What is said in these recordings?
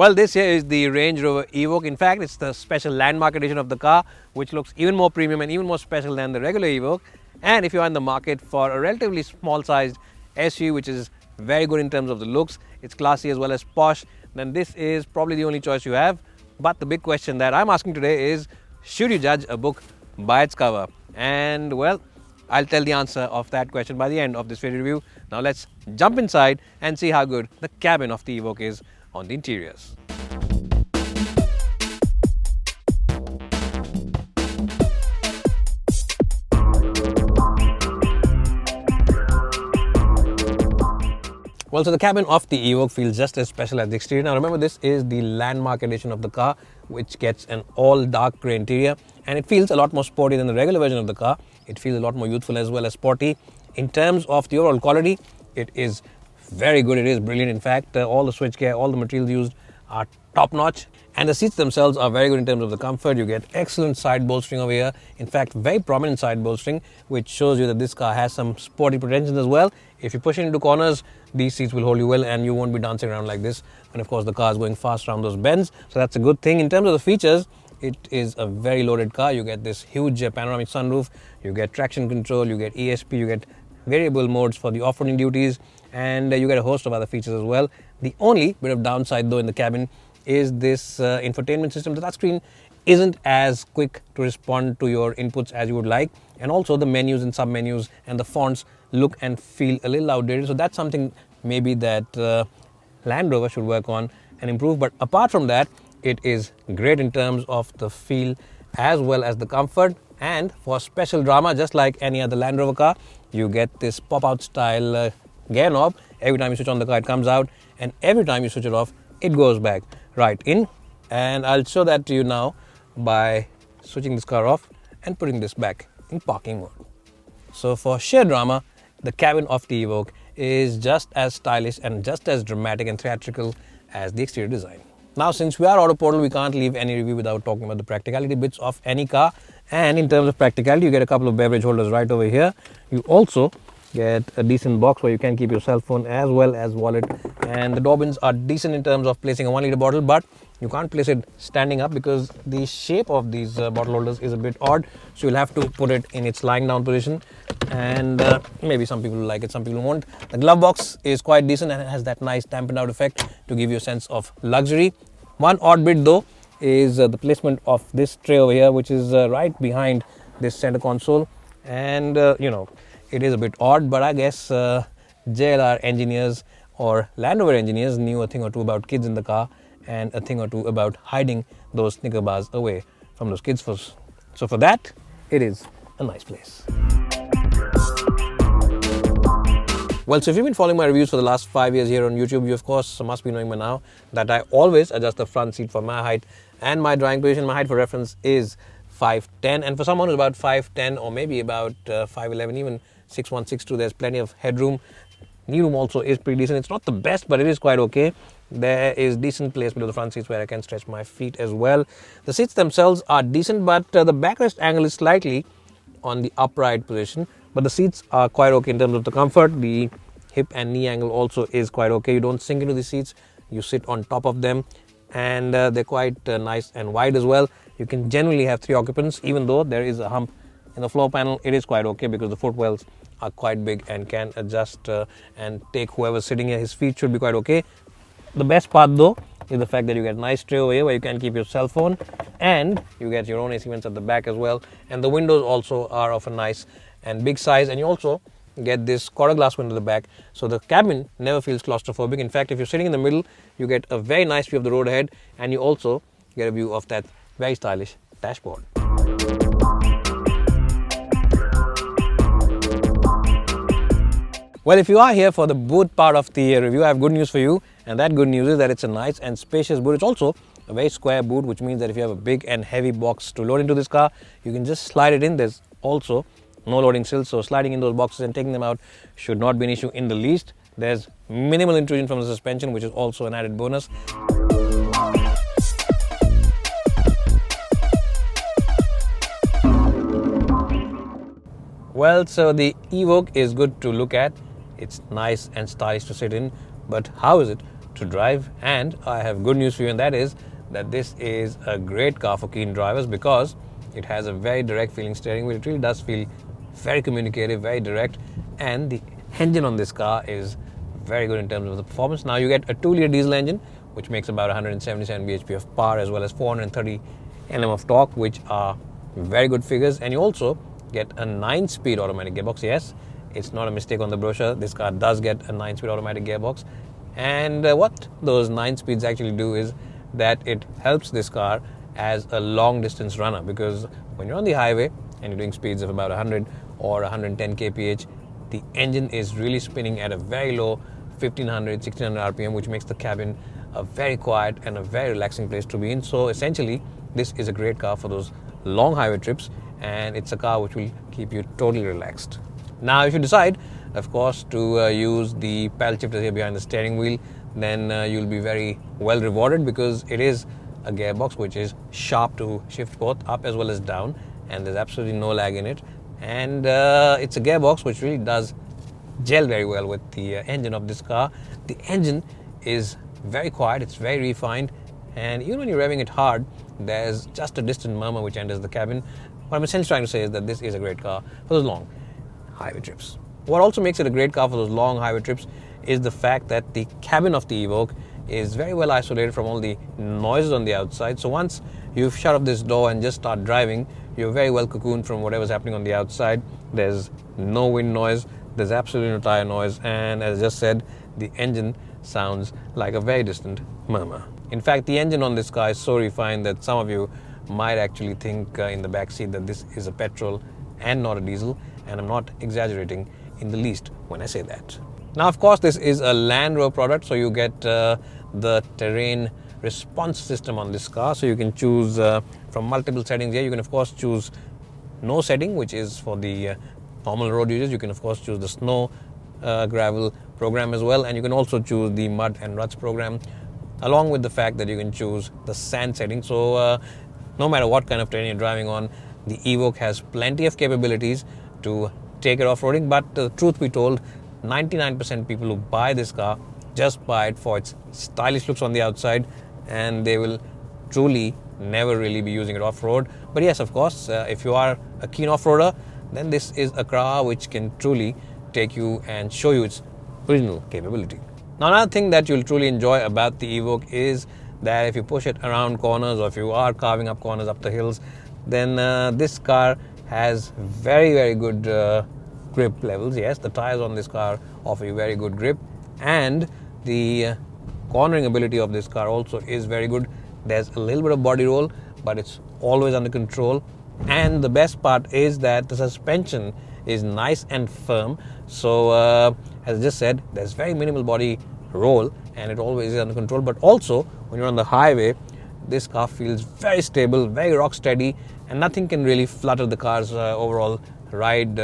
Well, this here is the Range Rover Evoque. In fact, it's the special landmark edition of the car, which looks even more premium and even more special than the regular Evoque. And if you are in the market for a relatively small-sized SUV, which is very good in terms of the looks, it's classy as well as posh, then this is probably the only choice you have. But the big question that I'm asking today is, should you judge a book by its cover? And well, I'll tell the answer of that question by the end of this video review. Now let's jump inside and see how good the cabin of the Evoque is on the interiors. Well, so the cabin of the Evoque feels just as special as the exterior. Now remember, this is the landmark edition of the car, which gets an all dark grey interior, and it feels a lot more sporty than the regular version of the car. It feels a lot more youthful as well as sporty. In terms of the overall quality, it is very good. It is brilliant. In fact, all the switchgear, all the materials used are top notch, and the seats themselves are very good in terms of the comfort. You get excellent side bolstering over here. In fact, very prominent side bolstering, which shows you that this car has some sporty pretensions as well. If you push it into corners, these seats will hold you well and you won't be dancing around like this. And of course, the car is going fast around those bends, so that's a good thing. In terms of the features, it is a very loaded car. You get this huge panoramic sunroof, you get traction control, you get ESP, you get variable modes for the off-roading duties, and you get a host of other features as well. The only bit of downside though in the cabin is this infotainment system. The touchscreen isn't as quick to respond to your inputs as you would like, and also the menus and sub-menus and the fonts look and feel a little outdated. So that's something maybe that Land Rover should work on and improve. But apart from that, it is great in terms of the feel as well as the comfort. And for special drama, just like any other Land Rover car, you get this pop-out style gear knob. Every time you switch on the car, it comes out, and every time you switch it off, it goes back right in. And I'll show that to you now by switching this car off and putting this back in parking mode. So for sheer drama, the cabin of the Evoque is just as stylish and just as dramatic and theatrical as the exterior design. Now, since we are Autoportal, we can't leave any review without talking about the practicality bits of any car. And in terms of practicality, you get a couple of beverage holders right over here. You also get a decent box where you can keep your cell phone as well as wallet. And the door bins are decent in terms of placing a 1 litre bottle, but you can't place it standing up because the shape of these bottle holders is a bit odd. So you'll have to put it in its lying down position. And maybe some people will like it, some people won't. The glove box is quite decent and it has that nice dampened out effect to give you a sense of luxury. One odd bit though is the placement of this tray over here, which is right behind this center console. And it is a bit odd, but I guess JLR engineers or Land Rover engineers knew a thing or two about kids in the car and a thing or two about hiding those Snicker bars away from those kids' first. So for that, it is a nice place. Well, so if you've been following my reviews for the last 5 years here on YouTube, you of course must be knowing by now that I always adjust the front seat for my height and my driving position. My height for reference is 5'10", and for someone who's about 5'10" or maybe about 5'11", even 6'1", 6'2", there's plenty of headroom. Knee room also is pretty decent. It's not the best, but it is quite okay. There is decent place below the front seats where I can stretch my feet as well. The seats themselves are decent, but the backrest angle is slightly on the upright position. But the seats are quite okay in terms of the comfort. The hip and knee angle also is quite okay. You don't sink into the seats, you sit on top of them, and they're quite nice and wide as well. You can generally have 3 occupants, even though there is a hump in the floor panel. It is quite okay because the footwells are quite big and can adjust and take whoever's sitting here. His feet should be quite okay. The best part though is the fact that you get a nice tray over here where you can keep your cell phone, and you get your own AC vents at the back as well. And the windows also are of a nice and big size, and you also get this quarter glass window at the back, so the cabin never feels claustrophobic. In fact, if you're sitting in the middle, you get a very nice view of the road ahead, and you also get a view of that very stylish dashboard. Well, if you are here for the boot part of the review, I have good news for you, and that good news is that it's a nice and spacious boot. It's also a very square boot, which means that if you have a big and heavy box to load into this car, you can just slide it in. There's also no loading sills, so sliding in those boxes and taking them out should not be an issue in the least. There's minimal intrusion from the suspension, which is also an added bonus. Well, so the Evoque is good to look at. It's nice and stylish to sit in, but how is it to drive. And I have good news for you, and that is that this is a great car for keen drivers because it has a very direct feeling steering wheel. It really does feel very communicative, very direct, and the engine on this car is very good in terms of the performance. Now you get a 2-liter diesel engine which makes about 177 bhp of power as well as 430 Nm of torque, which are very good figures. And you also get a 9-speed automatic gearbox. Yes, it's not a mistake on the brochure. This car does get a 9-speed automatic gearbox. And what those 9 speeds actually do is that it helps this car as a long distance runner, because when you're on the highway and you're doing speeds of about 100 or 110 kph, the engine is really spinning at a very low 1500, 1600 RPM, which makes the cabin a very quiet and a very relaxing place to be in. So essentially, this is a great car for those long highway trips, and it's a car which will keep you totally relaxed. Now, if you decide, of course, to use the paddle shifters here behind the steering wheel, then you'll be very well rewarded, because it is a gearbox which is sharp to shift both up as well as down, and there's absolutely no lag in it. And it's a gearbox which really does gel very well with the engine of this car. The engine is very quiet, it's very refined, and even when you're revving it hard, there's just a distant murmur which enters the cabin. What I'm essentially trying to say is that this is a great car for those long highway trips. What also makes it a great car for those long highway trips is the fact that the cabin of the Evoque is very well isolated from all the noises on the outside. So once you've shut off this door and just start driving, you're very well cocooned from whatever's happening on the outside. There's no wind noise, there's absolutely no tire noise, and as I just said, the engine sounds like a very distant murmur. In fact, the engine on this car is so refined that some of you might actually think in the back seat that this is a petrol and not a diesel, and I'm not exaggerating in the least when I say that. Now, of course, this is a Land Rover product, so you get the terrain response system on this car. So you can choose from multiple settings here. You can, of course, choose no setting, which is for the normal road users. You can, of course, choose the snow, gravel program as well, and you can also choose the mud and ruts program, along with the fact that you can choose the sand setting. So no matter what kind of terrain you're driving on, the Evoque has plenty of capabilities to take it off-roading. But the truth be told, 99% people who buy this car just buy it for its stylish looks on the outside, and they will truly never really be using it off-road. But yes, of course, if you are a keen off-roader, then this is a car which can truly take you and show you its original capability. Now, another thing that you'll truly enjoy about the Evoque is that if you push it around corners, or if you are carving up corners up the hills, then this car has very, very good grip levels. Yes, the tires on this car offer you very good grip, and the cornering ability of this car also is very good. There's a little bit of body roll, but it's always under control. And the best part is that the suspension is nice and firm. So as I just said, there's very minimal body roll, and it always is under control. But also, when you're on the highway, this car feels very stable, very rock steady, and nothing can really flutter the car's overall ride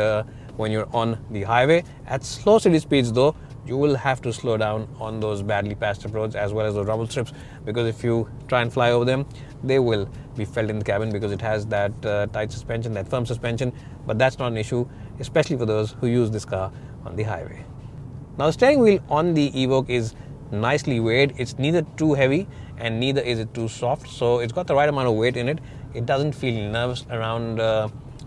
when you're on the highway. At slow city speeds though, you will have to slow down on those badly patched up roads as well as those rubble strips, because if you try and fly over them, they will be felt in the cabin, because it has that tight suspension, that firm suspension. But that's not an issue, especially for those who use this car on the highway. Now, the steering wheel on the Evoque is nicely weighed. It's neither too heavy and neither is it too soft, so it's got the right amount of weight in it. It doesn't feel nervous around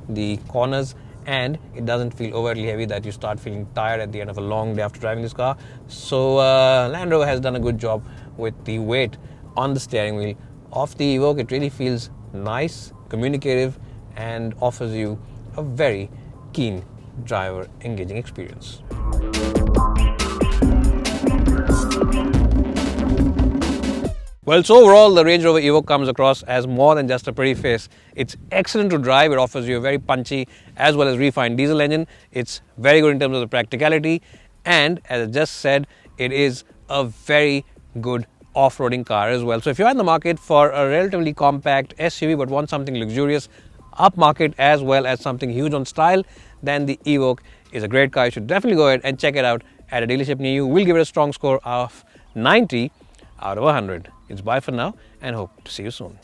the corners, and it doesn't feel overtly heavy that you start feeling tired at the end of a long day after driving this car. So Land Rover has done a good job with the weight on the steering wheel of the Evoque. It really feels nice, communicative, and offers you a very keen driver engaging experience. Well, so overall, the Range Rover Evoque comes across as more than just a pretty face. It's excellent to drive. It offers you a very punchy as well as refined diesel engine. It's very good in terms of the practicality. And as I just said, it is a very good off-roading car as well. So if you're in the market for a relatively compact SUV but want something luxurious, upmarket as well as something huge on style, then the Evoque is a great car. You should definitely go ahead and check it out at a dealership near you. We'll give it a strong score of 90 out of 100. It's bye for now, and hope to see you soon.